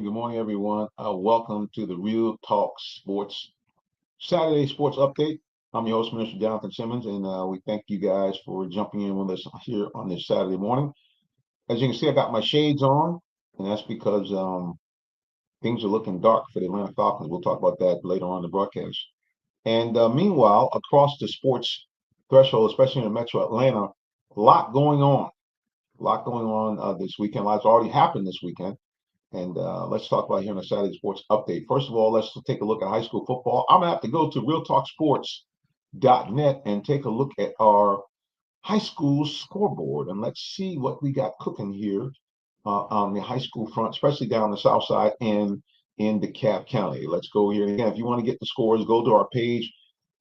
Good morning, everyone. Welcome to the Real Talk Sports Saturday Sports Update. I'm your host, Minister Jonathan Simmons, and we thank you guys for jumping in with us here on this Saturday morning. As you can see, I got my shades on, and that's because things are looking dark for the Atlanta Falcons. We'll talk about that later on in the broadcast. And meanwhile, across the sports threshold, especially in Metro Atlanta, a lot going on. A lot going on this weekend. A lot's already happened this weekend. And let's talk about here in the Saturday Sports Update. First of all, let's take a look at high school football. I'm going to have to go to realtalksports.net and take a look at our high school scoreboard. And let's see what we got cooking here on the high school front, especially down the south side and in DeKalb County. Let's go here. And again, if you want to get the scores, go to our page,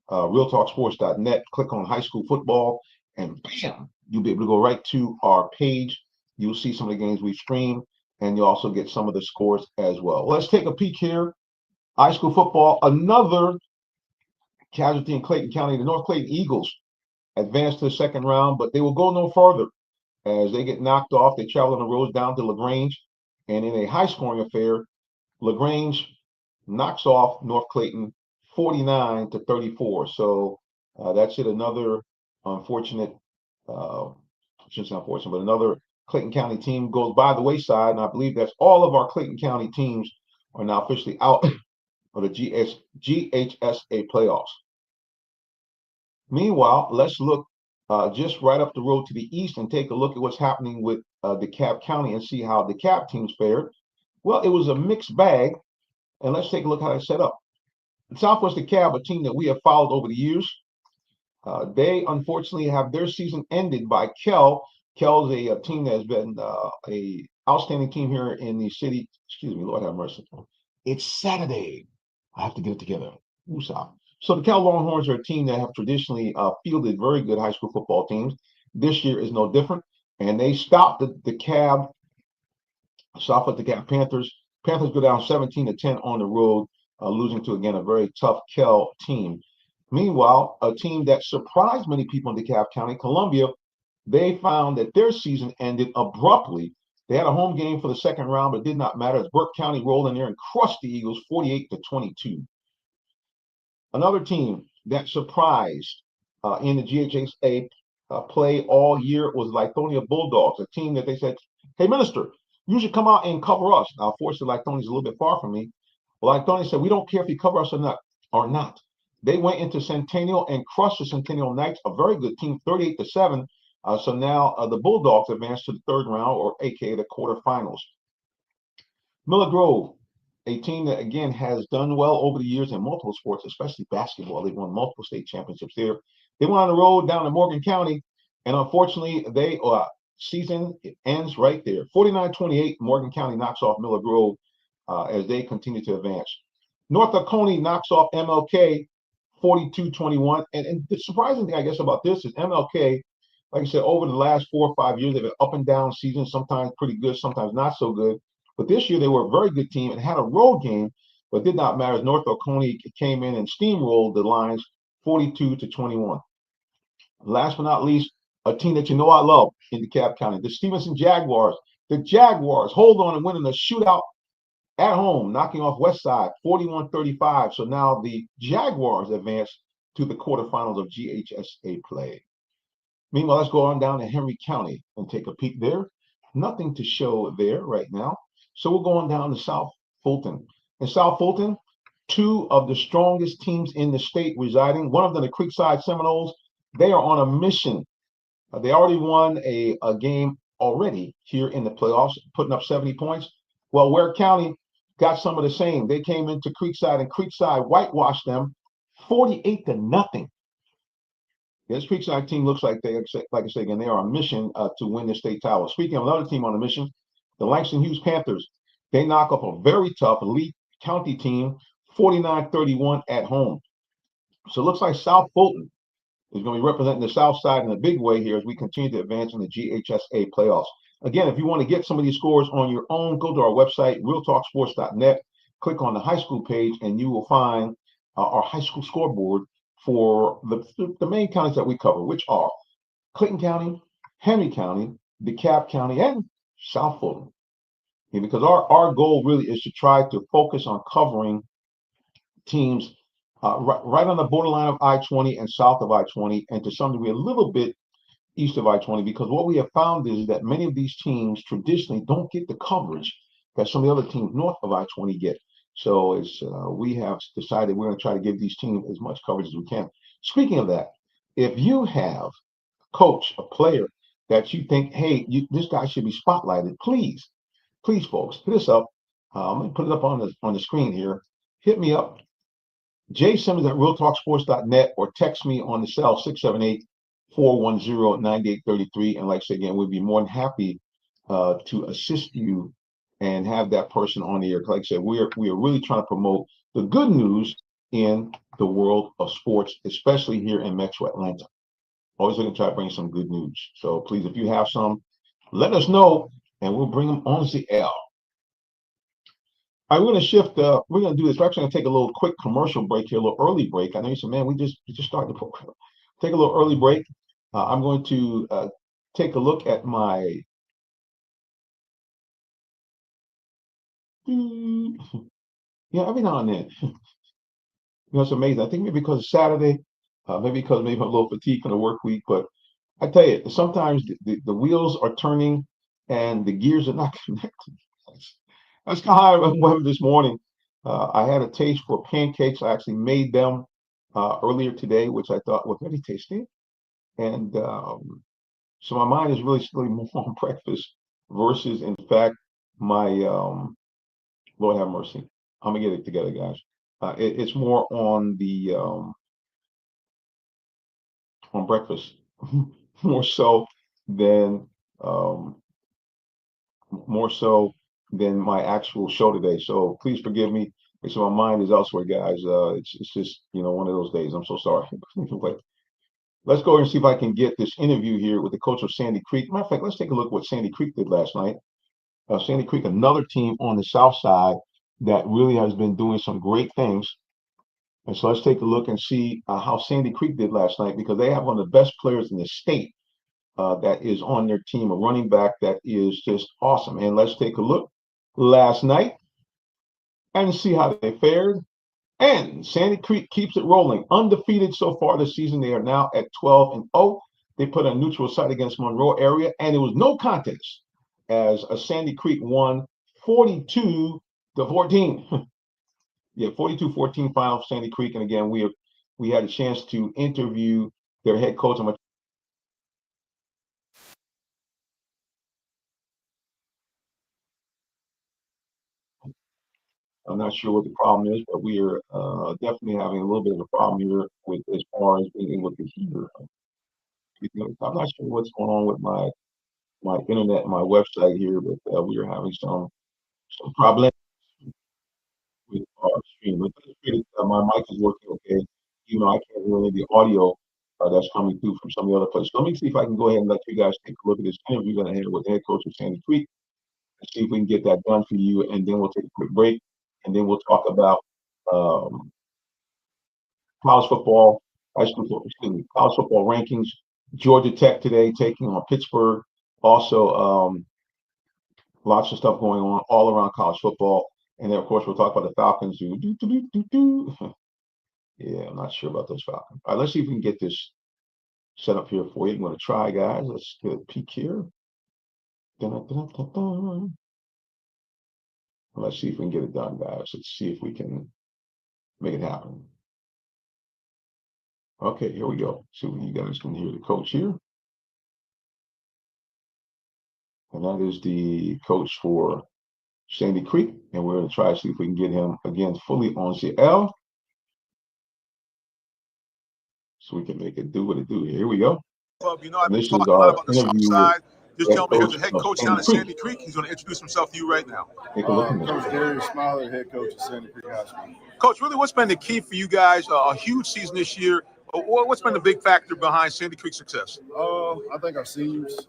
realtalksports.net, click on high school football, and bam, you'll be able to go right to our page. You'll see some of the games we've streamed, and you also get some of the scores as well. Let's take a peek here. High school football, another casualty in Clayton County. The North Clayton Eagles advanced to the second round, but they will go no further as they get knocked off. They travel on the road down to LaGrange, and in a high-scoring affair, LaGrange knocks off North Clayton 49-34. So that's it. Another unfortunate, shouldn't say unfortunate, but another Clayton County team goes by the wayside, and I believe that's all of our Clayton County teams are now officially out of the GHSA playoffs. Meanwhile, let's look just right up the road to the east and take a look at what's happening with DeKalb County and see how DeKalb teams fared. Well, it was a mixed bag, and let's take a look how they set up. Southwest DeKalb, a team that we have followed over the years, they unfortunately have their season ended by Kell. Kell's a team that has been a outstanding team here in the city. Excuse me, Lord have mercy. It's Saturday. I have to get it together. Woosah. So the Cal Longhorns are a team that have traditionally fielded very good high school football teams. This year is no different, and they stopped the Southwest DeKalb Panthers. Panthers go down 17-10 on the road, losing to, again, a very tough Kell team. Meanwhile, a team that surprised many people in DeKalb County, Columbia, they found that their season ended abruptly. They had a home game for the second round, but it did not matter as Burke County rolled in there and crushed the Eagles 48-22. Another team that surprised in the GHSA play all year was Lithonia Bulldogs, a team that they said, hey, Minister, you should come out and cover us. Now, fortunately, Lithonia's a little bit far from me. Well, Lithonia said, we don't care if you cover us or not. They went into Centennial and crushed the Centennial Knights, a very good team, 38-7. So now the Bulldogs advance to the third round, or aka the quarterfinals. Miller Grove, a team that, again, has done well over the years in multiple sports, especially basketball. They've won multiple state championships there. They went on the road down to Morgan County, and unfortunately, they season ends right there. 49-28, Morgan County knocks off Miller Grove as they continue to advance. North Oconee knocks off MLK 42-21. And the surprising thing, I guess, about this is MLK, like I said, over the last 4 or 5 years, they've been up and down seasons, sometimes pretty good, sometimes not so good. But this year, they were a very good team and had a road game, but did not matter as North Oconee came in and steamrolled the Lions 42-21. Last but not least, a team that you know I love in DeKalb County, the Stevenson Jaguars. The Jaguars hold on and win in the shootout at home, knocking off Westside 41-35. So now the Jaguars advance to the quarterfinals of GHSA play. Meanwhile, let's go on down to Henry County and take a peek there. Nothing to show there right now. So we're going down to South Fulton. In South Fulton, two of the strongest teams in the state residing. One of them, the Creekside Seminoles, they are on a mission. They already won a game already here in the playoffs, putting up 70 points. Well, Ware County got some of the same. They came into Creekside, and Creekside whitewashed them 48-0. This Creekside team looks like they, like I say again, they are on a mission to win the state title. Speaking of another team on a mission, the Langston Hughes Panthers, they knock off a very tough Lee County team 49-31 at home. So it looks like South Fulton is going to be representing the South Side in a big way here as we continue to advance in the GHSA playoffs. Again, if you want to get some of these scores on your own, go to our website, realtalksports.net, click on the high school page, and you will find our high school scoreboard for the main counties that we cover, which are Clayton County, Henry County, DeKalb County, and South Fulton. because our goal really is to try to focus on covering teams right on the borderline of I-20 and south of I-20, and to some degree a little bit east of I-20, because what we have found is that many of these teams traditionally don't get the coverage that some of the other teams north of I-20 get. So we have decided we're going to try to give these teams as much coverage as we can. Speaking of that, if you have a coach, a player that you think, hey, this guy should be spotlighted, please, folks, hit us up. I'm going to put it up on the screen here. Hit me up, Jay Simmons at realtalksports.net, or text me on the cell 678-410-9833. And like I said again, we'd be more than happy to assist you and have that person on the air. Like I said, we are really trying to promote the good news in the world of sports, especially here in Metro Atlanta. Always looking to try to bring some good news. So please, if you have some, let us know, and we'll bring them on the air. All right, we're going to shift. We're going to do this. We're actually going to take a little quick commercial break here, a little early break. I know you said, man, we just started the program. Take a little early break. I'm going to take a look at my. Yeah, every now and then. It's amazing. I think maybe because it's Saturday, maybe I'm a little fatigued from the work week. But I tell you, sometimes the wheels are turning and the gears are not connected. That's kind of how I went this morning. I had a taste for pancakes. I actually made them earlier today, which I thought were very tasty. And so my mind is really still more on breakfast versus, in fact, my Lord have mercy. I'm gonna get it together, guys. It's more on the on breakfast, more so than um, more so than my actual show today. So please forgive me. So my mind is elsewhere, guys. It's just one of those days. I'm so sorry. But let's go and see if I can get this interview here with the coach of Sandy Creek. Matter of fact, let's take a look at what Sandy Creek did last night. Sandy Creek, another team on the south side that really has been doing some great things. And so let's take a look and see how Sandy Creek did last night, because they have one of the best players in the state that is on their team, a running back that is just awesome. And let's take a look last night and see how they fared. And Sandy Creek keeps it rolling, undefeated so far this season. They are now at 12-0. They put a neutral site against Monroe area, and it was no contest as Sandy Creek won 42-14. Yeah, 42-14 final Sandy Creek. And again, we had a chance to interview their head coach. I'm not sure what the problem is, but we are definitely having a little bit of a problem here with as far as being able to hear. I'm not sure what's going on with my internet, my website here, but we are having some problems with our stream. But my mic is working okay. I can't hear any of the audio that's coming through from some of the other places. Let me see if I can go ahead and let you guys take a look at this interview that I had with the head coach of Sandy Creek, and see if we can get that done for you, and then we'll take a quick break, and then we'll talk about college football, college football rankings. Georgia Tech today taking on Pittsburgh. Also, lots of stuff going on all around college football. And then, of course, we'll talk about the Falcons. Yeah, I'm not sure about those Falcons. All right, let's see if we can get this set up here for you. I'm going to try, guys. Let's get a peek here. Let's see if we can get it done, guys. Let's see if we can make it happen. Okay, here we go. See if you guys can hear the coach here. And that is the coach for Sandy Creek. And we're going to try to see if we can get him, again, fully on CL, so we can make it do what it do. Here we go. I've been talking a lot about the south side. This gentleman here's the head coach down at Sandy Creek. He's going to introduce himself to you right now. Coach Darius Smiler, head coach of Sandy Creek High School. Coach, really, what's been the key for you guys? A huge season this year. What's been the big factor behind Sandy Creek's success? I think our seniors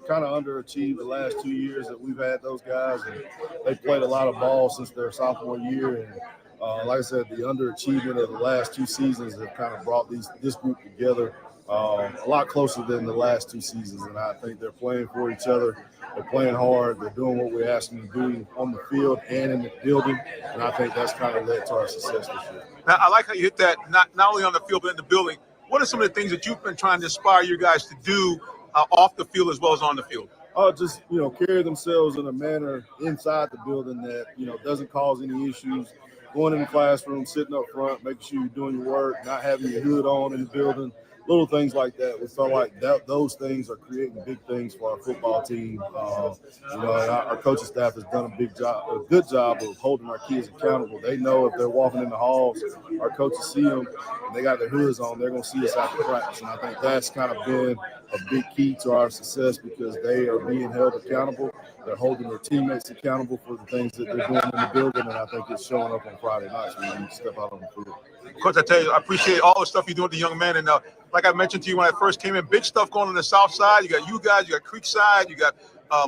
kind of underachieved the last 2 years that we've had those guys, and they played a lot of ball since their sophomore year. And like I said, the underachievement of the last 2 seasons have kind of brought this group together. a lot closer than the last 2 seasons. And I think they're playing for each other. They're playing hard. They're doing what we're asking them to do on the field and in the building. And I think that's kind of led to our success this year. Now, I like how you hit that, not only on the field, but in the building. What are some of the things that you've been trying to inspire you guys to do off the field as well as on the field? Just, carry themselves in a manner inside the building that, doesn't cause any issues. Going in the classroom, sitting up front, making sure you're doing your work, not having your hood on in the building, little things like that. We felt like those things are creating big things for our football team. And our coaching staff has done a good job of holding our kids accountable. They know if they're walking in the halls, our coaches see them, and they got their hoods on, they're going to see us after practice. And I think that's kind of been a big key to our success because they are being held accountable. They're holding their teammates accountable for the things that they're doing in the building, and I think it's showing up on Friday nights when you step out on the field. Coach, I tell you, I appreciate all the stuff you do with the young men. And like I mentioned to you when I first came in, big stuff going on the south side. You got you guys, you got Creekside, you got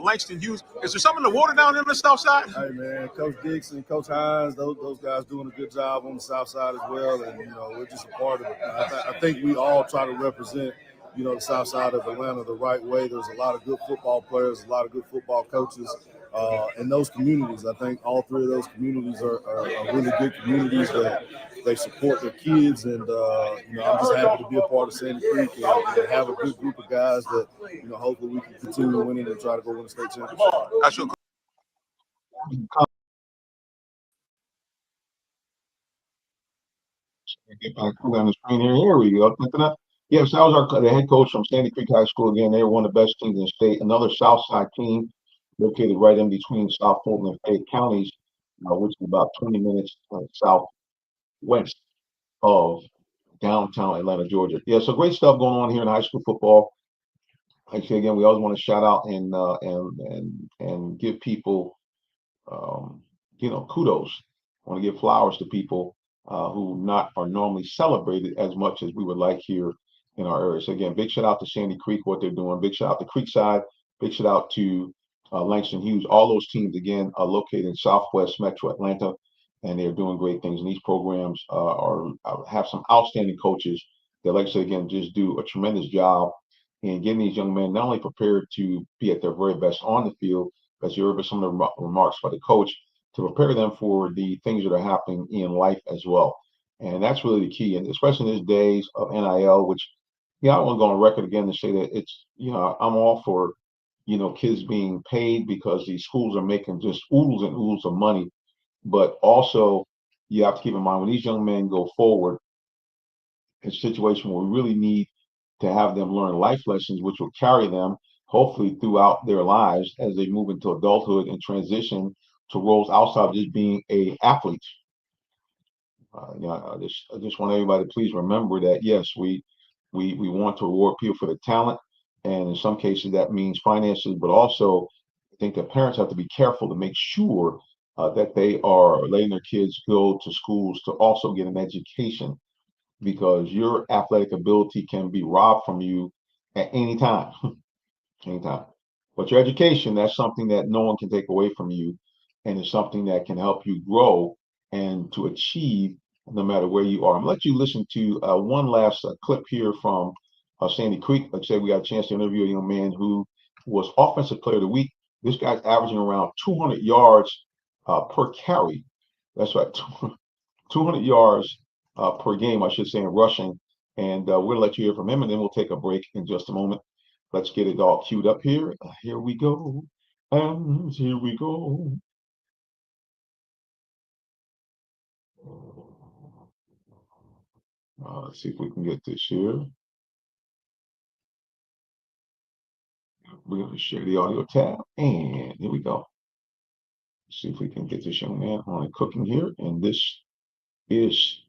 Langston Hughes. Is there something in the water down there on the south side? Hey, man, Coach Dixon, Coach Hines, those guys doing a good job on the south side as well. And, we're just a part of it. I think we all try to represent the south side of Atlanta the right way. There's a lot of good football players, a lot of good football coaches in those communities. I think all 3 of those communities are really good communities that they support their kids. And, I'm just happy to be a part of Sandy Creek and have a good group of guys that, hopefully we can continue winning and try to go win the state championship. That's your Get back on the screen here. Here we go. Yes, that was the head coach from Sandy Creek High School. Again, they were one of the best teams in the state. Another South Side team located right in between South Fulton and Fayette counties, which is about 20 minutes southwest of downtown Atlanta, Georgia. Yeah, so great stuff going on here in high school football. Actually, again, we always want to shout out and give people, kudos. I want to give flowers to people who are normally celebrated as much as we would like here in our area. So again, big shout out to Sandy Creek, what they're doing. Big shout out to Creekside. Big shout out to Langston Hughes. All those teams, again, are located in Southwest Metro Atlanta, and they're doing great things. And these programs have some outstanding coaches that, like I said, again, just do a tremendous job in getting these young men not only prepared to be at their very best on the field, as you heard some of the remarks by the coach, to prepare them for the things that are happening in life as well. And that's really the key. And especially in these days of NIL, which, I want to go on record again to say that it's, I'm all for, kids being paid because these schools are making just oodles and oodles of money. But also, you have to keep in mind when these young men go forward, it's a situation where we really need to have them learn life lessons, which will carry them hopefully throughout their lives as they move into adulthood and transition to roles outside of just being a athlete. I just want everybody to please remember that yes, we want to reward people for the talent, and in some cases that means finances, but also I think that parents have to be careful to make sure that they are letting their kids go to schools to also get an education, because your athletic ability can be robbed from you at any time. Anytime. But your education, that's something that no one can take away from you. And it's something that can help you grow and to achieve no matter where you are. I'm gonna let you listen to one last clip here from Sandy Creek. Like I said, we got a chance to interview a young man who was Offensive Player of the Week. This guy's averaging around 200 yards per carry. That's right, 200 yards per game, I should say, in rushing. And we're gonna let you hear from him, and then we'll take a break in just a moment. Let's get it all queued up here. Here we go. And here we go. Let's see if we can get this here. We're going to share the audio tab, and here we go. Let's see if we can get this young man on cooking here. And this is.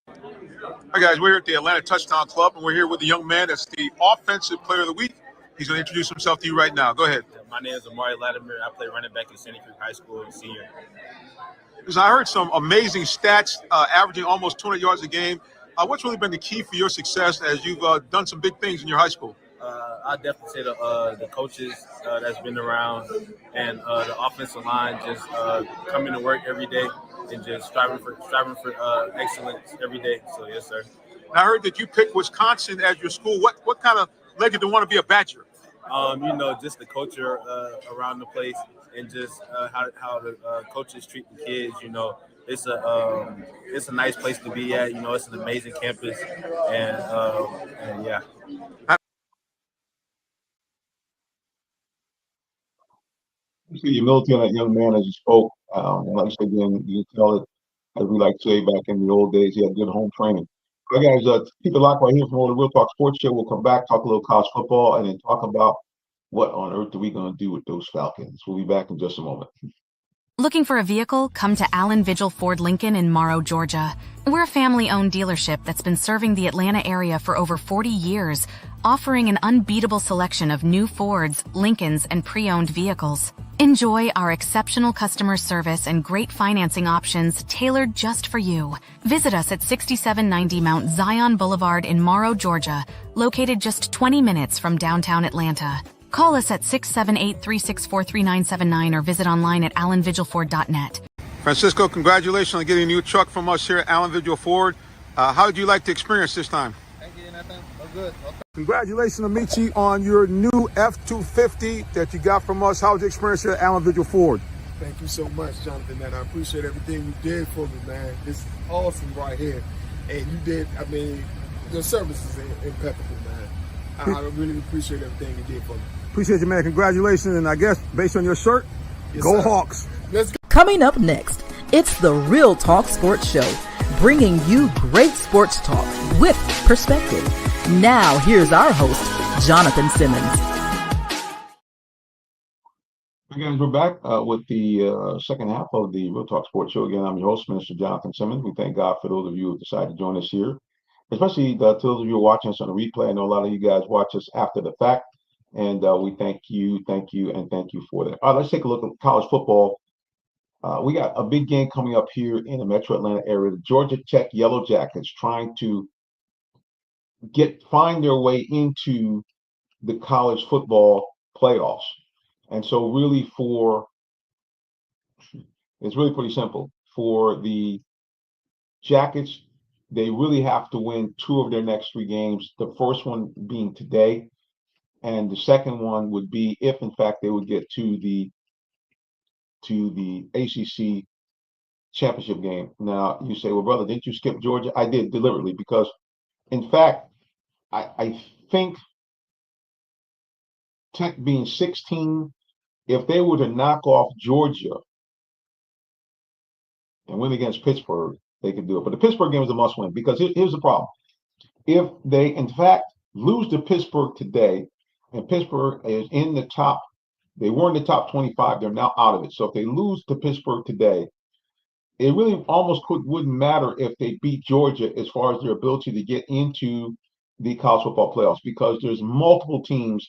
Hi, guys. We're here at the Atlanta Touchdown Club, and we're here with the young man that's the Offensive Player of the Week. He's going to introduce himself to you right now. Go ahead. My name is Amari Latimer. I play running back at Sandy Creek High School, senior. Because I heard some amazing stats, averaging almost 200 yards a game. What's really been the key for your success as you've done some big things in your high school? I definitely say the coaches that's been around and the offensive line just coming to work every day and just striving for excellence every day. So yes, sir. And I heard that you picked Wisconsin as your school. What kind of led you to want to be a Badger? Just the culture around the place, and just how the coaches treat the kids. It's a nice place to be at. It's an amazing campus, and yeah. See your military and that young man as you spoke. And like I said again, you can tell it, as we like to say back in the old days, he had good home training. All right, guys, keep it locked right here from the Real Talk Sports Show. We'll come back, talk a little college football, and then talk about what on earth are we going to do with those Falcons. We'll be back in just a moment. Looking for a vehicle? Come to Allen Vigil Ford Lincoln in Morrow, Georgia. We're a family-owned dealership that's been serving the Atlanta area for over 40 years, offering an unbeatable selection of new Fords, Lincolns, and pre-owned vehicles. Enjoy our exceptional customer service and great financing options tailored just for you. Visit us at 6790 Mount Zion Boulevard in Morrow, Georgia, located just 20 minutes from downtown Atlanta. Call us at 678-364-3979 or visit online at allenvigilford.net. Francisco, congratulations on getting a new truck from us here at Allen Vigil Ford. How did you like the experience this time? Thank you, Nathan. Oh, good. Okay. Congratulations, Amici, on your new F-250 that you got from us. How was the experience here at Allen Vigil Ford? Thank you so much, Jonathan, and I appreciate everything you did for me, man. This is awesome right here. And you did, your service is impeccable, man. I really appreciate everything you did for me. Appreciate you, man. Congratulations. And I guess based on your shirt, Yes, go sir. Hawks. Let's go. Coming up next, it's the Real Talk Sports Show, bringing you great sports talk with perspective. Now, here's our host, Jonathan Simmons. Again, we're back with the second half of the Real Talk Sports Show. Again, I'm your host, Minister Jonathan Simmons. We thank God for those of you who decided to join us here, especially to those of you who are watching us on the replay. I know a lot of you guys watch us after the fact, and we thank you, and thank you for that. All right, let's take a look at college football. We got a big game coming up here in the Metro Atlanta area. The Georgia Tech Yellow Jackets trying to find their way into the college football playoffs. And so really it's really pretty simple. For the Jackets, they really have to win 2 of their next 3 games, the first one being today, and the second one would be if, in fact, they would get to the ACC championship game. Now, you say, well, brother, didn't you skip Georgia? I did deliberately because, in fact, I think Tech being 16, if they were to knock off Georgia and win against Pittsburgh, they could do it. But the Pittsburgh game is a must win because here's the problem. If they, in fact, lose to Pittsburgh today, and Pittsburgh is in the top, they were in the top 25, they're now out of it. So if they lose to Pittsburgh today, it really almost wouldn't matter if they beat Georgia as far as their ability to get into the college football playoffs, because there's multiple teams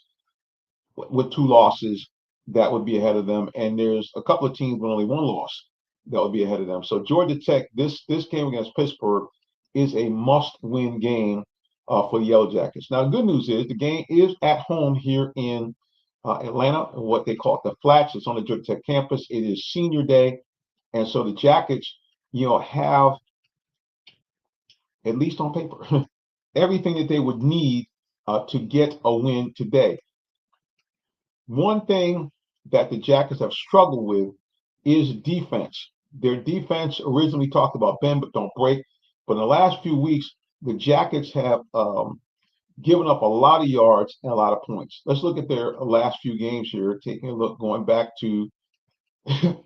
with 2 losses that would be ahead of them, and there's a couple of teams with only 1 loss that would be ahead of them. So Georgia Tech, this game against Pittsburgh is a must-win game for the Yellow Jackets. Now, the good news is the game is at home here in Atlanta, what they call it, the Flats. It's on the Georgia Tech campus. It is senior day, and so the Jackets, have, at least on paper, everything that they would need to get a win today. One thing that the Jackets have struggled with is defense. Their defense originally talked about bend but don't break, but in the last few weeks, the Jackets have given up a lot of yards and a lot of points. Let's look at their last few games here, taking a look, going back to the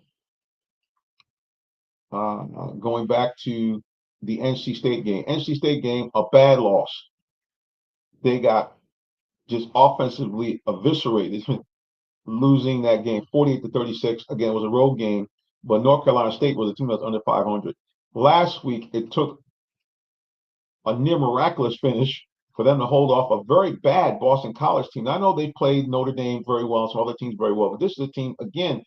NC State game. NC State game, a bad loss. They got just offensively eviscerated, losing that game 48-36. Again, it was a road game, but North Carolina State was a team that's under 500. Last week, it took a near miraculous finish for them to hold off a very bad Boston College team. I know they played Notre Dame very well, and some other teams very well, but this is a team, again,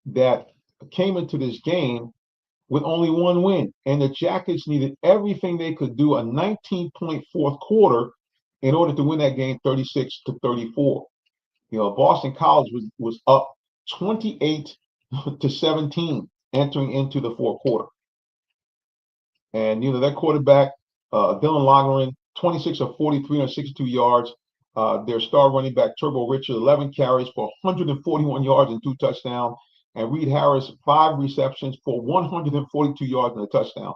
that came into this game with only 1 win. And the Jackets needed everything they could do, a 19-point fourth quarter, in order to win that game 36-34. Boston College was up 28-17 entering into the fourth quarter. And, their quarterback, Dylan Lonergan, 26 of 40, 362 yards. Their star running back, Turbo Richard, 11 carries for 141 yards and 2 touchdowns. And Reed Harris, 5 receptions for 142 yards and a touchdown.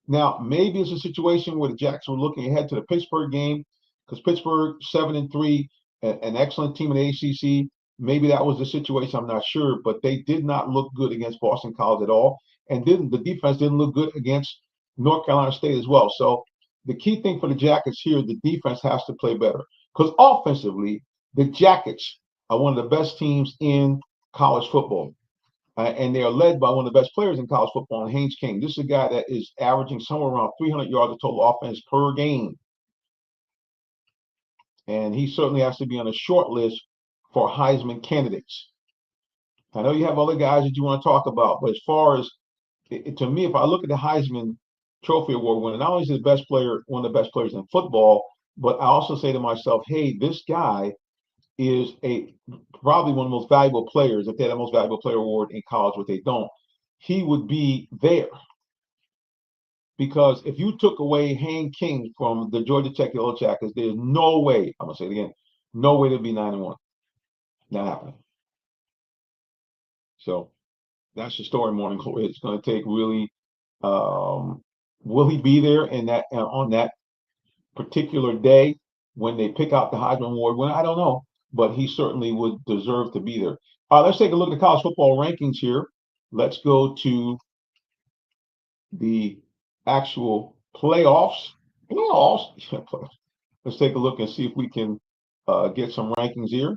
Now, maybe it's a situation where the Jacks were looking ahead to the Pittsburgh game, because Pittsburgh 7-3, an excellent team in the ACC. Maybe that was the situation. I'm not sure, but they did not look good against Boston College at all, and the defense didn't look good against North Carolina State as well. So the key thing for the Jackets here, the defense has to play better, because offensively, the Jackets are one of the best teams in college football. And they are led by one of the best players in college football, Haynes King. This is a guy that is averaging somewhere around 300 yards of total offense per game. And he certainly has to be on a short list for Heisman candidates. I know you have other guys that you want to talk about, but as far as, to me, if I look at the Heisman Trophy Award winner, not only is he the best player, one of the best players in football, but I also say to myself, hey, this guy is probably one of the most valuable players. If they had the most valuable player award in college, what they don't, he would be there. Because if you took away Haynes King from the Georgia Tech Yellow Jackets, there's no way, I'm going to say it again, no way to be 9-1. Not happening. So that's the story, Morning Glory. It's going to take really, will he be there in that on that particular day when they pick out the Heisman Award winner? I don't know, but he certainly would deserve to be there. Let's take a look at the college football rankings here. Let's go to the actual playoffs. Let's take a look and see if we can get some rankings here.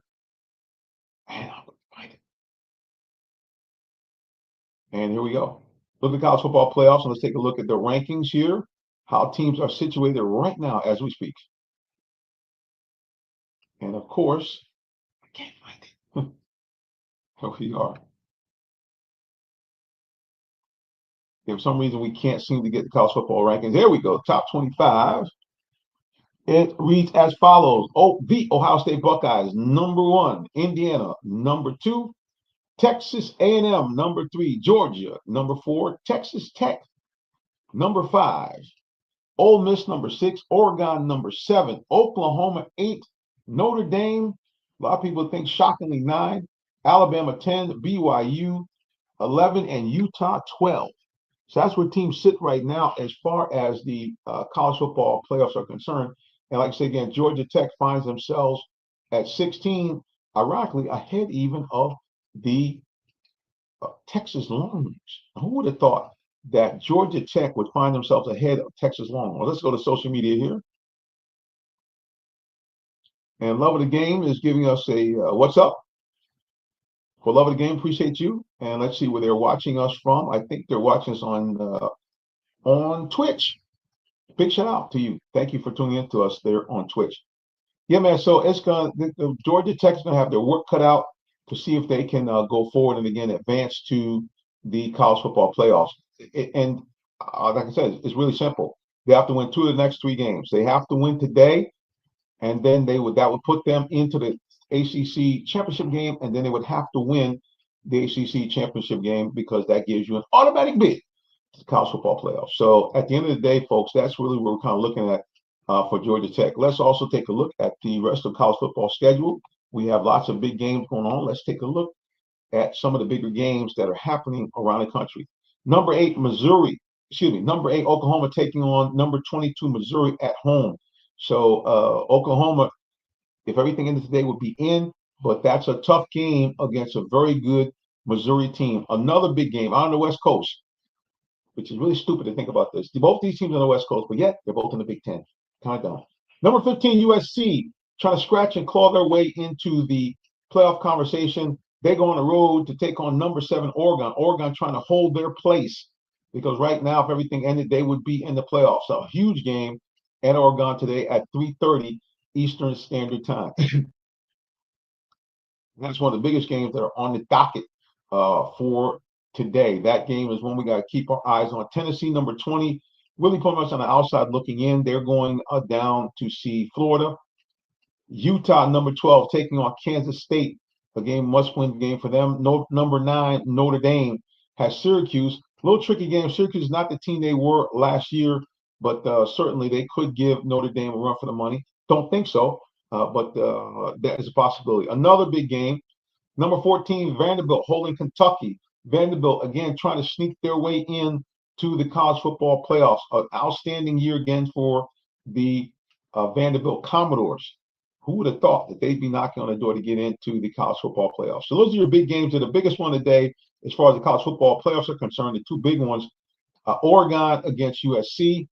And here we go. Look at college football playoffs, and let's take a look at the rankings here, how teams are situated right now as we speak. And of course, I can't find it. Here we are. If for some reason we can't seem to get the college football rankings, there we go. Top 25. It reads as follows. The Ohio State Buckeyes, number 1. Indiana, number 2. Texas A&M, number 3. Georgia, number 4. Texas Tech, number 5. Ole Miss, number 6. Oregon, number 7. Oklahoma, 8. Notre Dame, a lot of people think shockingly 9. Alabama, 10. BYU, 11. And Utah, 12. So that's where teams sit right now as far as the college football playoffs are concerned. And like I say again, Georgia Tech finds themselves at 16, ironically ahead even of the Texas Longhorns. Who would have thought that Georgia Tech would find themselves ahead of Texas Longhorns? Well, let's go to social media here. And Love of the Game is giving us a what's up. For Love of the Game, appreciate you. And let's see where they're watching us from. I think they're watching us on Twitch. Big shout out to you. Thank you for tuning in to us there on Twitch. Yeah, man. So it's the Georgia Tech is gonna have their work cut out to see if they can go forward and again advance to the college football playoffs. And like I said, it's really simple. They have to win 2 of the next 3 games. They have to win today, and then that would put them into the ACC championship game, and then they would have to win the ACC championship game because that gives you an automatic bid to the college football playoffs. So at the end of the day, folks, that's really what we're kind of looking at for Georgia Tech. Let's also take a look at the rest of the college football schedule. We have lots of big games going on. Let's take a look at some of the bigger games that are happening around the country. Number 8, Oklahoma taking on number 22, Missouri at home. So Oklahoma, if everything ended today, would be in, but that's a tough game against a very good Missouri team. Another big game on the West Coast, which is really stupid to think about this. Both these teams on the West Coast, but yet they're both in the Big Ten. Count it down. Number 15, USC, trying to scratch and claw their way into the playoff conversation. They go on the road to take on number 7, Oregon. Oregon trying to hold their place because right now, if everything ended, they would be in the playoffs. So a huge game at Oregon today at 3:30 Eastern Standard Time. That's one of the biggest games that are on the docket for today. That game is one we got to keep our eyes on. Tennessee, number 20, really putting us on the outside looking in. They're going down to see Florida. Utah, number 12, taking on Kansas State. A game must-win game for them. Number 9, Notre Dame has Syracuse. A little tricky game. Syracuse is not the team they were last year. but certainly they could give Notre Dame a run for the money. Don't think so, but that is a possibility. Another big game, number 14, Vanderbilt holding Kentucky. Vanderbilt, again, trying to sneak their way in to the college football playoffs. An outstanding year again for the Vanderbilt Commodores. Who would have thought that they'd be knocking on the door to get into the college football playoffs? So those are your big games. They're the biggest one today as far as the college football playoffs are concerned. The two big ones, Oregon against USC,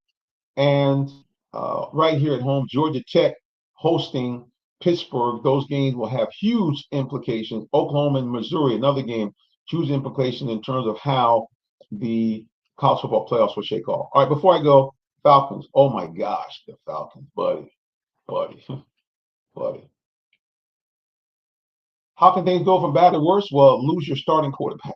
and right here at home, Georgia Tech hosting Pittsburgh. Those games will have huge implications. Oklahoma and Missouri, another game, huge implications in terms of how the college football playoffs will shake off. All right, before I go, Falcons. Oh my gosh, the Falcons, buddy. How can things go from bad to worse? Well, lose your starting quarterback.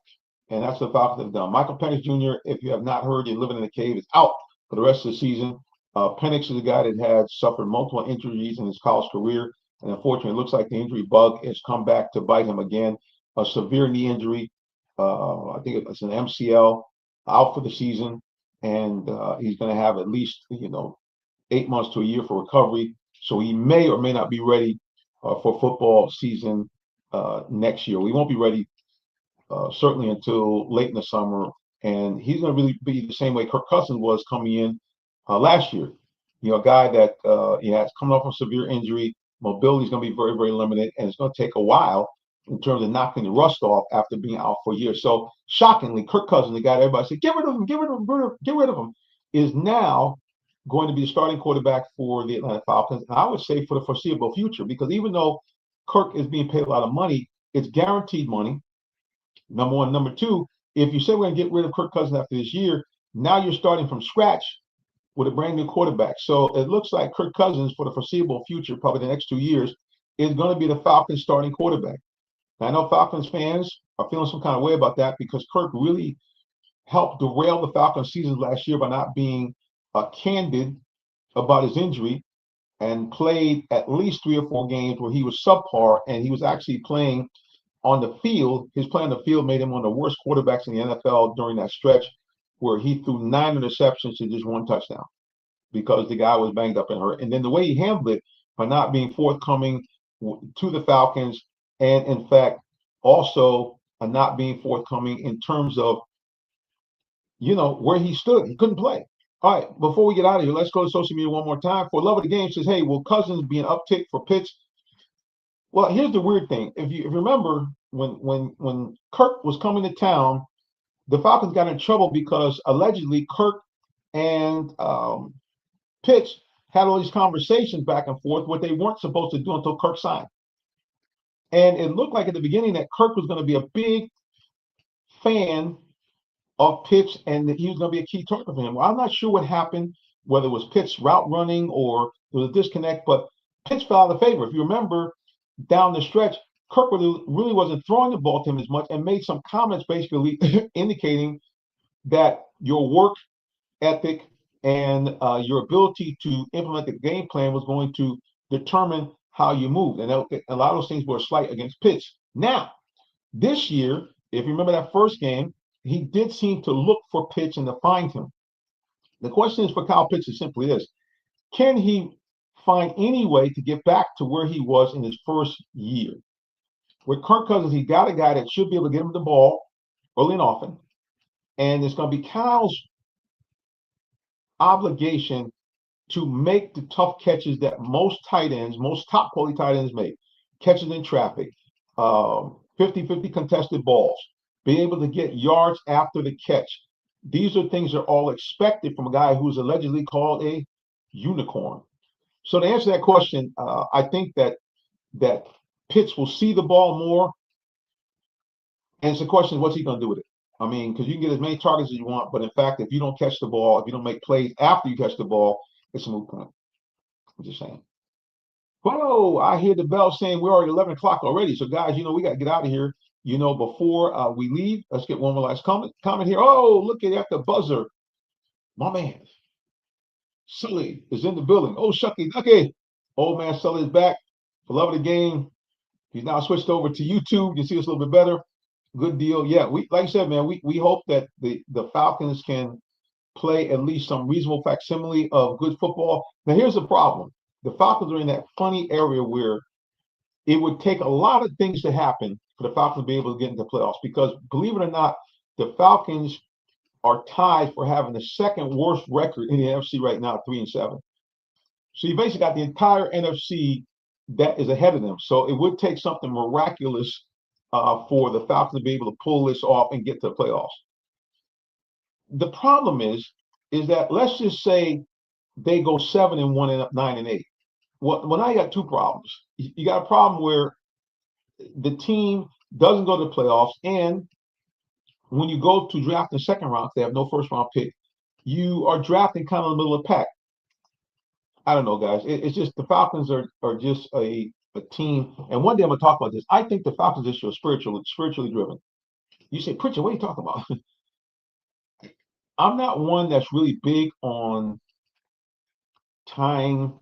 And that's what the Falcons have done. Michael Penix Jr., if you have not heard, you're living in a cave, is out for the rest of the season. Penix is a guy that had suffered multiple injuries in his college career. And unfortunately, it looks like the injury bug has come back to bite him again. A severe knee injury. I think it's an MCL, out for the season. And he's going to have at least, 8 months to a year for recovery. So he may or may not be ready for football season next year. We won't be ready certainly until late in the summer. And he's going to really be the same way Kirk Cousins was coming in last year. A guy that has coming off a severe injury. Mobility is going to be very, very limited. And it's going to take a while in terms of knocking the rust off after being out for years. So shockingly, Kirk Cousins, the guy that everybody said, get rid of him, is now going to be the starting quarterback for the Atlanta Falcons. And I would say for the foreseeable future, because even though Kirk is being paid a lot of money, it's guaranteed money, number one. Number two, if you say we're going to get rid of Kirk Cousins after this year, now you're starting from scratch with a brand new quarterback. So it looks like Kirk Cousins for the foreseeable future, probably the next 2 years, is going to be the Falcons starting quarterback. Now, I know Falcons fans are feeling some kind of way about that because Kirk really helped derail the Falcons season last year by not being candid about his injury, and played at least 3 or 4 games where he was subpar, and he was actually playing on the field. His play on the field made him one of the worst quarterbacks in the NFL during that stretch where he threw 9 interceptions to just 1 touchdown because the guy was banged up and hurt. And then the way he handled it by not being forthcoming to the Falcons, and in fact, also not being forthcoming in terms of, where he stood. He couldn't play. All right, before we get out of here, let's go to social media one more time. For love of the game says, hey, will Cousins be an uptick for Pitts? Well, here's the weird thing. If you remember when Kirk was coming to town, the Falcons got in trouble because allegedly Kirk and Pitts had all these conversations back and forth, what they weren't supposed to do until Kirk signed. And it looked like at the beginning that Kirk was going to be a big fan of Pitts and that he was going to be a key target for him. Well, I'm not sure what happened, whether it was Pitts route running or there was a disconnect, but Pitts fell out of favor. If you remember down the stretch, Kirk really wasn't throwing the ball to him as much and made some comments basically indicating that your work ethic and your ability to implement the game plan was going to determine how you moved. And a lot of those things were slight against Pitts. Now, this year, if you remember that first game, he did seem to look for Pitts and to find him. The question is for Kyle Pitts is simply this: can he find any way to get back to where he was in his first year? With Kirk Cousins, he got a guy that should be able to get him the ball early and often. And it's going to be Kyle's obligation to make the tough catches that most tight ends, most top quality tight ends make. Catches in traffic, 50-50 contested balls, being able to get yards after the catch. These are things that are all expected from a guy who's allegedly called a unicorn. So to answer that question, I think that Pitts will see the ball more. And it's the question, what's he going to do with it? I mean, because you can get as many targets as you want, but in fact, if you don't catch the ball, if you don't make plays after you catch the ball, it's a moot point. I'm just saying. Whoa, I hear the bell saying we're already 11 o'clock already. So guys, we got to get out of here. Before we leave, let's get one more last comment here. Oh, look at the buzzer. My man, Sully is in the building. Oh, shucky ducky. Old man Sully is back. For love of the game. He's now switched over to YouTube. You see us a little bit better. Good deal. Yeah, we like I said, man, we hope that the Falcons can play at least some reasonable facsimile of good football. Now, here's the problem. The Falcons are in that funny area where it would take a lot of things to happen for the Falcons to be able to get into playoffs because, believe it or not, the Falcons are tied for having the second worst record in the NFC right now, 3-7. So you basically got the entire NFC that is ahead of them. So it would take something miraculous for the Falcons to be able to pull this off and get to the playoffs. The problem is that let's just say they go 7-1 and up 9-8. Well, now you got two problems. You got a problem where the team doesn't go to the playoffs, and when you go to draft in the second round, they have no first round pick. You are drafting kind of in the middle of the pack. I don't know, guys. It's just the Falcons are just a team. And one day I'm gonna talk about this. I think the Falcons this year are spiritually driven. You say, Pritchard, what are you talking about? I'm not one that's really big on tying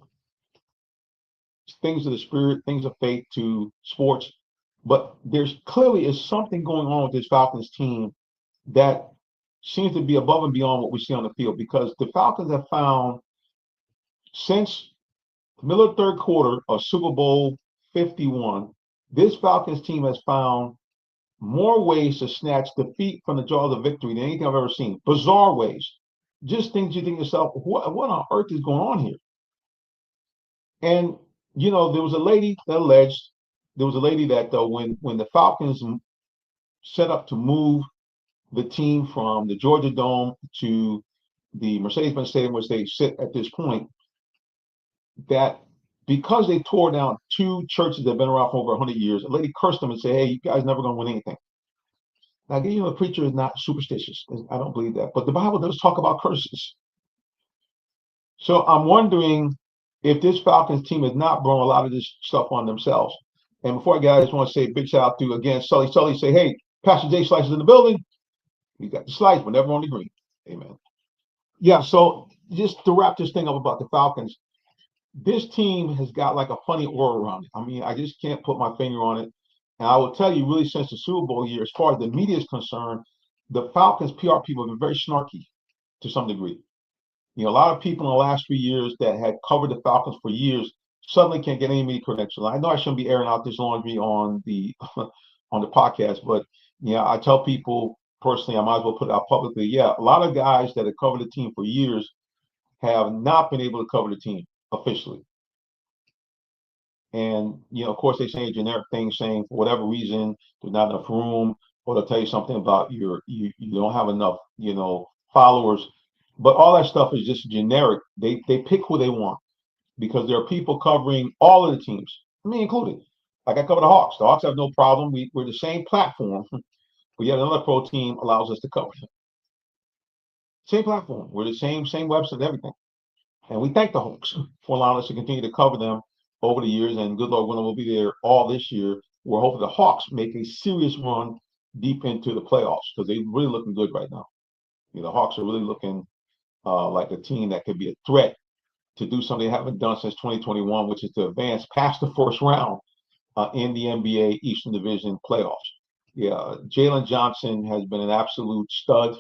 things of the spirit, things of faith to sports, but there's clearly is something going on with this Falcons team that seems to be above and beyond what we see on the field because the Falcons have found since the middle of the third quarter of Super Bowl 51, this Falcons team has found more ways to snatch defeat from the jaws of victory than anything I've ever seen. Bizarre ways. Just things you think to yourself, what on earth is going on here? And, there was a lady that alleged, that when the Falcons set up to move the team from the Georgia Dome to the Mercedes-Benz Stadium, which they sit at this point, that because they tore down two churches that have been around for over 100 years, a lady cursed them and said, hey, you guys never going to win anything. Now, a preacher is not superstitious. I don't believe that. But the Bible does talk about curses. So I'm wondering if this Falcons team has not brought a lot of this stuff on themselves. And before I get out, I just want to say a big shout out to, again, Sully. Sully say, hey, Pastor Jay Slice is in the building. We got the slice, but never on the green. Amen. Yeah, so just to wrap this thing up about the Falcons, this team has got like a funny aura around it. I mean, I just can't put my finger on it. And I will tell you, really, since the Super Bowl year, as far as the media is concerned, the Falcons PR people have been very snarky to some degree. A lot of people in the last 3 years that had covered the Falcons for years suddenly can't get any media credentials. I know I shouldn't be airing out this laundry on the on the podcast, but I tell people personally, I might as well put it out publicly. Yeah, a lot of guys that have covered the team for years have not been able to cover the team officially. And, of course, they say generic things saying for whatever reason, there's not enough room, or they'll tell you something about you don't have enough, followers. But all that stuff is just generic. They pick who they want because there are people covering all of the teams, me included. Like I cover the Hawks. The Hawks have no problem. We're the same platform, but yet another pro team allows us to cover them. Same platform. We're the same website, everything. And we thank the Hawks for allowing us to continue to cover them over the years. And good Lord willing, we'll be there all this year. We're hoping the Hawks make a serious run deep into the playoffs because they're really looking good right now. The Hawks are really looking like a team that could be a threat to do something they haven't done since 2021, which is to advance past the first round in the NBA Eastern Division playoffs. Yeah, Jalen Johnson has been an absolute stud.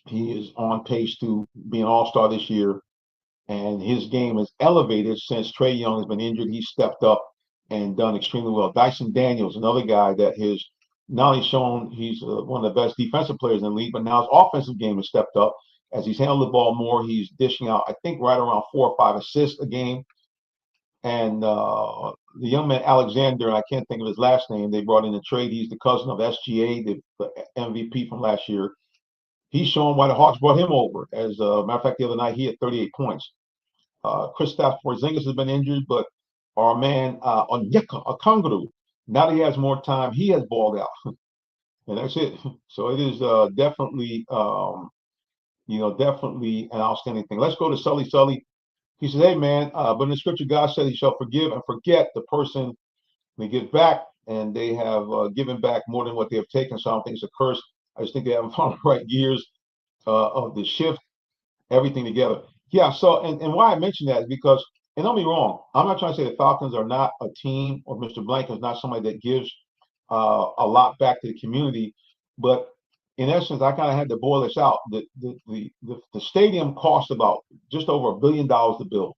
He is on pace to be an all-star this year, and his game is elevated since Trae Young has been injured. He's stepped up and done extremely well. Dyson Daniels, another guy that has not only shown he's one of the best defensive players in the league, but now his offensive game has stepped up. As he's handled the ball more, he's dishing out, I think, right around 4 or 5 assists a game. And the young man, Alexander, I can't think of his last name, they brought in the trade. He's the cousin of SGA, the MVP from last year. He's shown why the Hawks brought him over. As a matter of fact, the other night, he had 38 points. Kristaps Porzingis has been injured, but our man, Onyeka Okongwu, now that he has more time, he has balled out. And that's it. So it is definitely, definitely an outstanding thing. Let's go to Sully. Sully, he says, hey, man, but in the scripture, God said he shall forgive and forget the person they give back, and they have given back more than what they have taken. So I don't think it's a curse. I just think they haven't found the right gears of the shift, everything together. Yeah, so, and why I mention that is because, and don't be wrong, I'm not trying to say the Falcons are not a team or Mr. Blank is not somebody that gives a lot back to the community, but in essence, I kind of had to boil this out. The stadium cost about just over $1 billion to build.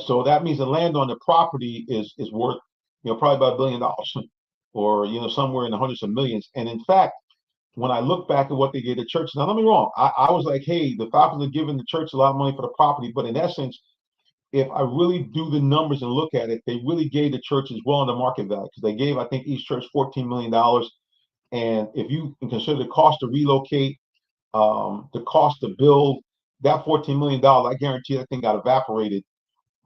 So that means the land on the property is worth, probably about $1 billion or, somewhere in the hundreds of millions. And in fact, when I look back at what they gave the church, now don't get me wrong, I was like, hey, the Falcons are giving the church a lot of money for the property. But in essence, if I really do the numbers and look at it, they really gave the church as well in the market value, because they gave, I think, each church $14 million. And if you can consider the cost to relocate, the cost to build, that $14 million, I guarantee that thing got evaporated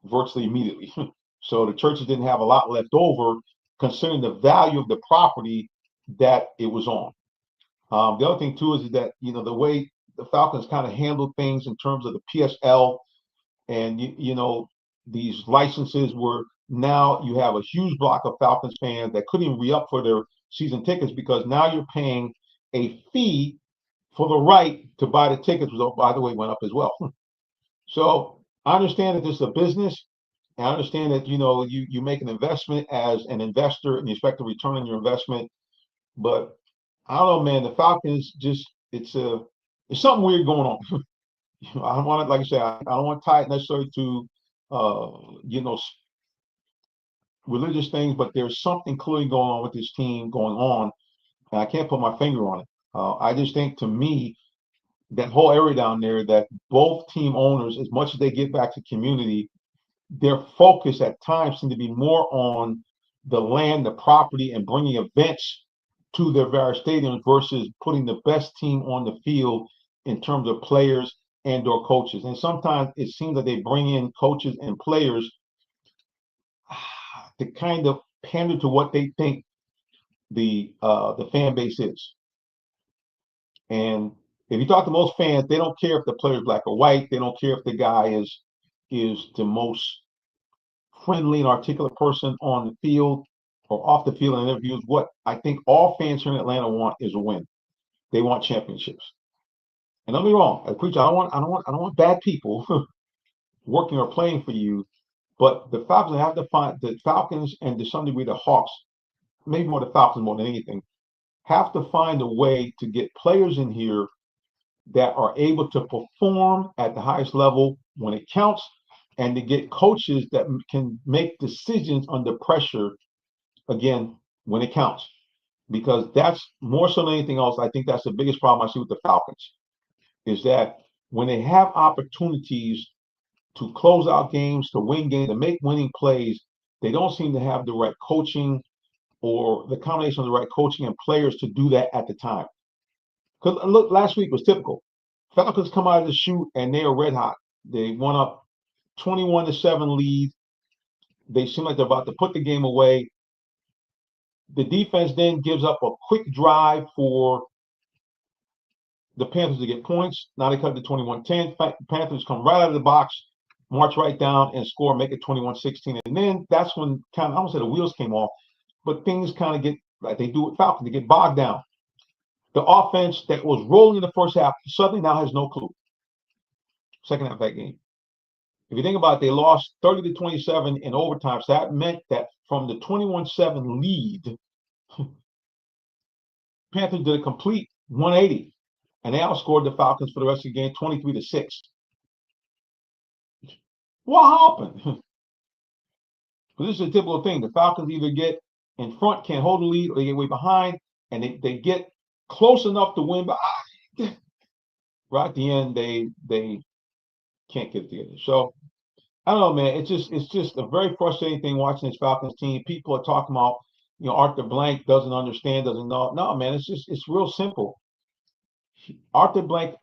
virtually immediately. So the churches didn't have a lot left over, considering the value of the property that it was on. The other thing too is that, the way the Falcons kind of handled things in terms of the PSL and, these licenses, were now you have a huge block of Falcons fans that couldn't even re-up for their season tickets, because now you're paying a fee for the right to buy the tickets, which, by the way, went up as well. So I understand that this is a business. And I understand that, you make an investment as an investor and you expect a return on your investment. But I don't know, man, the Falcons it's something weird going on. I don't want to, like I said, I don't want to tie it necessarily to, religious things, but there's something clearly going on with this team going on, and I can't put my finger on it. I just think, to me, that whole area down there, that both team owners, as much as they give back to community, their focus at times seem to be more on the land, the property, and bringing events to their various stadiums versus putting the best team on the field in terms of players and or coaches. And sometimes it seems that they bring in coaches and players to kind of pander to what they think the fan base is. And if you talk to most fans, they don't care if the player's black or white. They don't care if the guy is the most friendly and articulate person on the field or off the field in interviews. What I think all fans here in Atlanta want is a win. They want championships. And don't be wrong, I preach. I don't want bad people working or playing for you. But the Falcons have to find, the Falcons and to some degree the Hawks, maybe more the Falcons more than anything, have to find a way to get players in here that are able to perform at the highest level when it counts, and to get coaches that can make decisions under pressure, again, when it counts. Because that's more so than anything else, I think that's the biggest problem I see with the Falcons, is that when they have opportunities to close out games, to win games, to make winning plays, they don't seem to have the right coaching or the combination of the right coaching and players to do that at the time. Because look, last week was typical. Falcons come out of the chute and they are red hot. They won up 21-7 lead. They seem like they're about to put the game away. The defense then gives up a quick drive for the Panthers to get points. Now they cut to 21-10. Panthers come right out of the box, march right down and score, make it 21-16. And then that's when kind of, I don't say the wheels came off, but things kind of get, like they do with Falcons, they get bogged down. The offense that was rolling in the first half suddenly now has no clue. Second half of that game. If you think about it, they lost 30-27 in overtime. So that meant that from the 21-7 lead, Panthers did a complete 180. And they outscored the Falcons for the rest of the game 23-6. What happened? This is a typical thing. The Falcons either get in front, can't hold the lead, or they get way behind, and they get close enough to win, but right at the end, they can't get it together. So I don't know, man. It's just a very frustrating thing watching this Falcons team. People are talking about, Arthur Blank doesn't understand, doesn't know. No, man, it's real simple. Arthur Blank,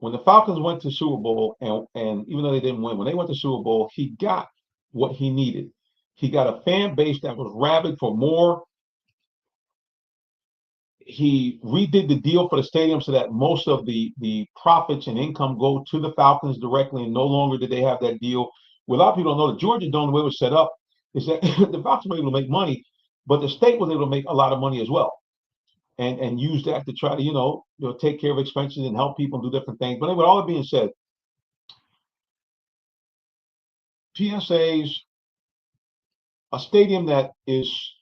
when the Falcons went to Super Bowl, and even though they didn't win, when they went to Super Bowl, he got what he needed. He got a fan base that was rabid for more. He redid the deal for the stadium so that most of the profits and income go to the Falcons directly, and no longer did they have that deal. Well, a lot of people don't know the Georgia Dome, the way it was set up, is that the Falcons were able to make money, but the state was able to make a lot of money as well, and use that to try to take care of expenses and help people do different things. But anyway, all that being said, PSAs, a stadium that is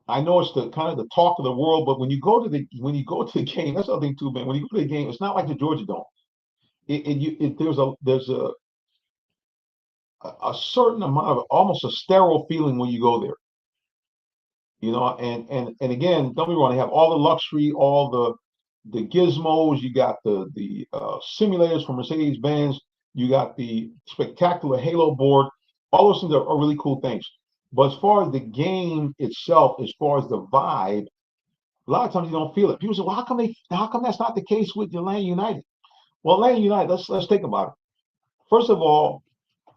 I know it's the kind of the talk of the world, but when you go to the game, that's the other thing too, man. When you go to the game, it's not like the Georgia Dome. There's a certain amount of almost a sterile feeling when you go there. And again, don't be wrong, they have all the luxury, all the gizmos, you got the simulators from Mercedes-Benz, you got the spectacular Halo board, all those things are really cool things. But as far as the game itself, as far as the vibe, a lot of times you don't feel it. People say, well, how come that's not the case with Atlanta United? Well, Atlanta United, let's think about it. First of all,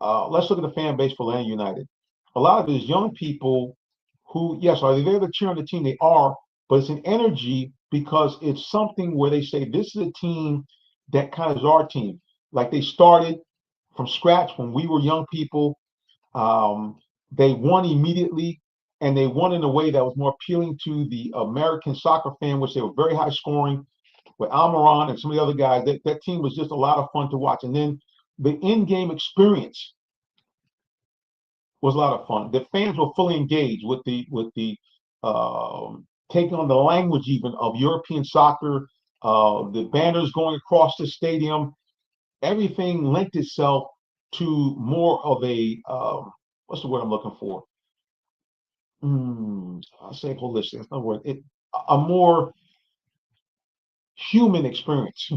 let's look at the fan base for Atlanta United. A lot of it is young people who, yes, are they there to cheer on the team? They are, but it's an energy because it's something where they say this is a team that kind of is our team. Like they started from scratch when we were young people. They won immediately, and they won in a way that was more appealing to the American soccer fan, which they were very high scoring with Almiron and some of the other guys. That team was just a lot of fun to watch. And then the in-game experience was a lot of fun. The fans were fully engaged with the taking on the language even of European soccer. The banners going across the stadium, everything lent itself to more of a what's the word I'm looking for? I'll say holistic. That's not a word. A more human experience.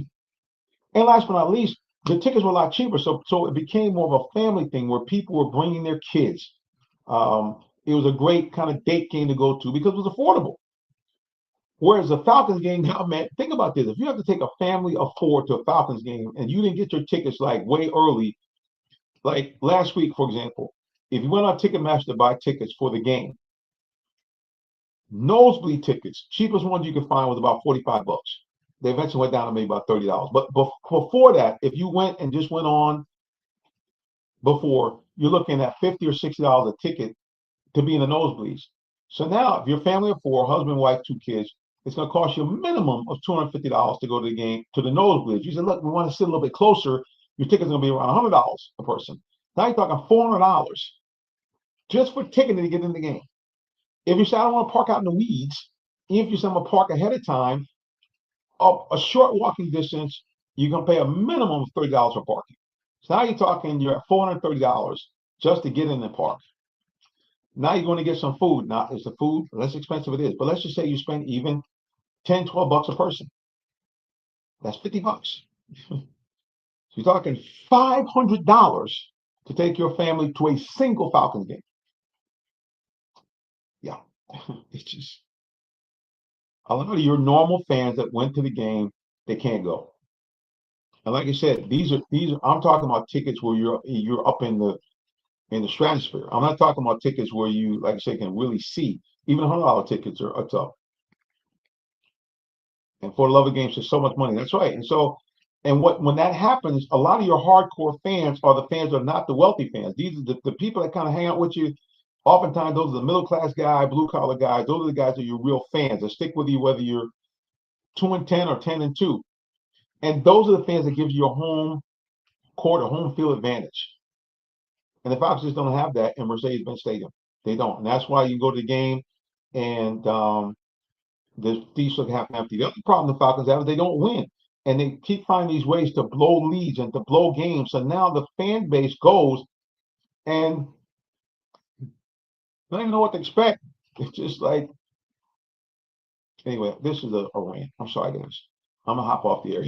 And last but not least, the tickets were a lot cheaper, so it became more of a family thing where people were bringing their kids. It was a great kind of date game to go to because it was affordable. Whereas the Falcons game now, man, think about this: if you have to take a family of 4 to a Falcons game and you didn't get your tickets like way early, like last week, for example, if you went on Ticketmaster to buy tickets for the game, nosebleed tickets, cheapest ones you could find was about $45. They eventually went down to maybe about $30. But before that, if you went and just went on before, you're looking at $50 or $60 a ticket to be in the nosebleeds. So now, if you're a family of 4, husband, wife, 2 kids, it's going to cost you a minimum of $250 to go to the game, to the nosebleeds. You said, look, we want to sit a little bit closer. Your ticket's going to be around $100 a person. Now you're talking $400 just for ticketing to get in the game. If you say, I don't want to park out in the weeds, even if you say I'm going to park ahead of time, a short walking distance, you're going to pay a minimum of $30 for parking. So now you're talking, you're at $430 just to get in the park. Now you're going to get some food. Now, is the food less expensive? It is. But let's just say you spend even $10, $12 a person. That's $50. So you're talking $500 to take your family to a single Falcons game. Yeah, it's just a lot of your normal fans that went to the game, they can't go. And like I said, these are I'm talking about tickets where you're up in the stratosphere. I'm not talking about tickets where you, like I say, can really see. Even $100 tickets are tough. And for the love of games, there's so much money. That's right. And when that happens, a lot of your hardcore fans are the fans that are not the wealthy fans. These are the people that kind of hang out with you. Oftentimes, those are the middle-class guy, blue-collar guys. Those are the guys that are your real fans that stick with you whether you're 2-10 or 10-2. And those are the fans that give you a home court or home field advantage. And the Falcons just don't have that in Mercedes-Benz Stadium. They don't. And that's why you go to the game and the seats look half empty. The other problem the Falcons have is they don't win. And they keep finding these ways to blow leads and to blow games. So now the fan base goes and don't even know what to expect. It's just like, anyway, this is a rant. I'm sorry, guys. I'm going to hop off the air.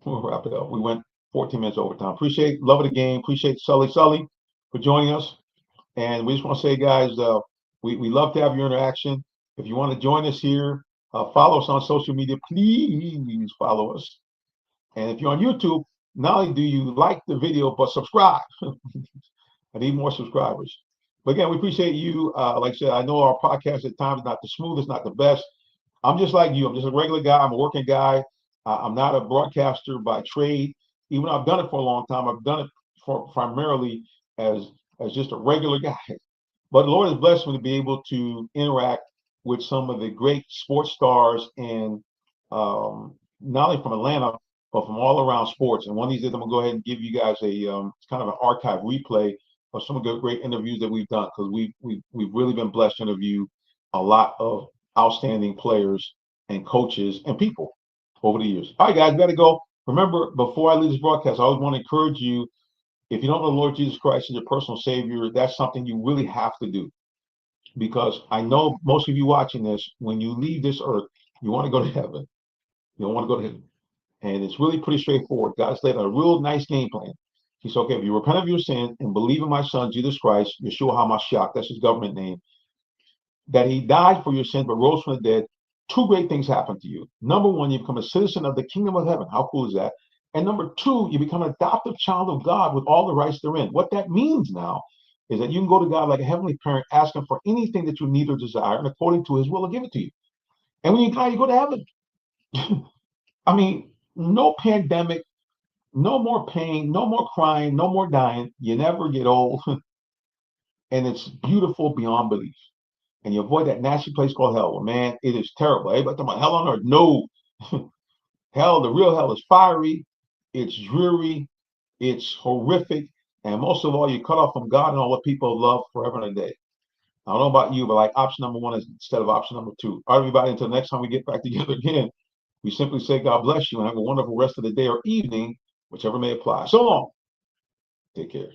We'll wrap it up. We went 14 minutes overtime. Appreciate, love of the game. Appreciate Sully for joining us. And we just want to say, guys, we love to have your interaction. If you want to join us here, follow us on social media. Please follow us. And if you're on YouTube, not only do you like the video, but subscribe. I need more subscribers. But again, we appreciate you. Like I said, I know our podcast at times is not the smoothest, not the best. I'm just like you. I'm just a regular guy. I'm a working guy. I'm not a broadcaster by trade. Even though I've done it for a long time, I've done it for primarily as just a regular guy. But the Lord has blessed me to be able to interact with some of the great sports stars and not only from Atlanta, but from all around sports. And one of these days, I'm going to go ahead and give you guys a kind of an archive replay of some of the great interviews that we've done, because we've really been blessed to interview a lot of outstanding players and coaches and people over the years. All right, guys, gotta go. Remember, before I leave this broadcast, I always want to encourage you, if you don't know the Lord Jesus Christ as your personal Savior, that's something you really have to do. Because I know most of you watching this, when you leave this earth, you want to go to heaven. You don't want to go to heaven. And it's really pretty straightforward. God's laid a real nice game plan. He said, okay, if you repent of your sin and believe in my son, Jesus Christ, Yeshua HaMashiach, that's his government name, that he died for your sin but rose from the dead, two great things happen to you. Number one, you become a citizen of the kingdom of heaven. How cool is that? And number two, you become an adoptive child of God with all the rights therein. What that means now is that you can go to God like a heavenly parent, ask him for anything that you need or desire, and according to his will, he'll give it to you. And when you die, you go to heaven. I mean, no pandemic, no more pain, no more crying, no more dying. You never get old. And it's beautiful beyond belief. And you avoid that nasty place called hell. Well, man, it is terrible. Everybody talking about hell on earth. No. Hell, the real hell is fiery. It's dreary. It's horrific. And most of all, you're cut off from God and all the people love forever and a day. I don't know about you, but like option number one instead of option number two. All right, everybody, until next time we get back together again, we simply say God bless you and have a wonderful rest of the day or evening, whichever may apply. So long. Take care.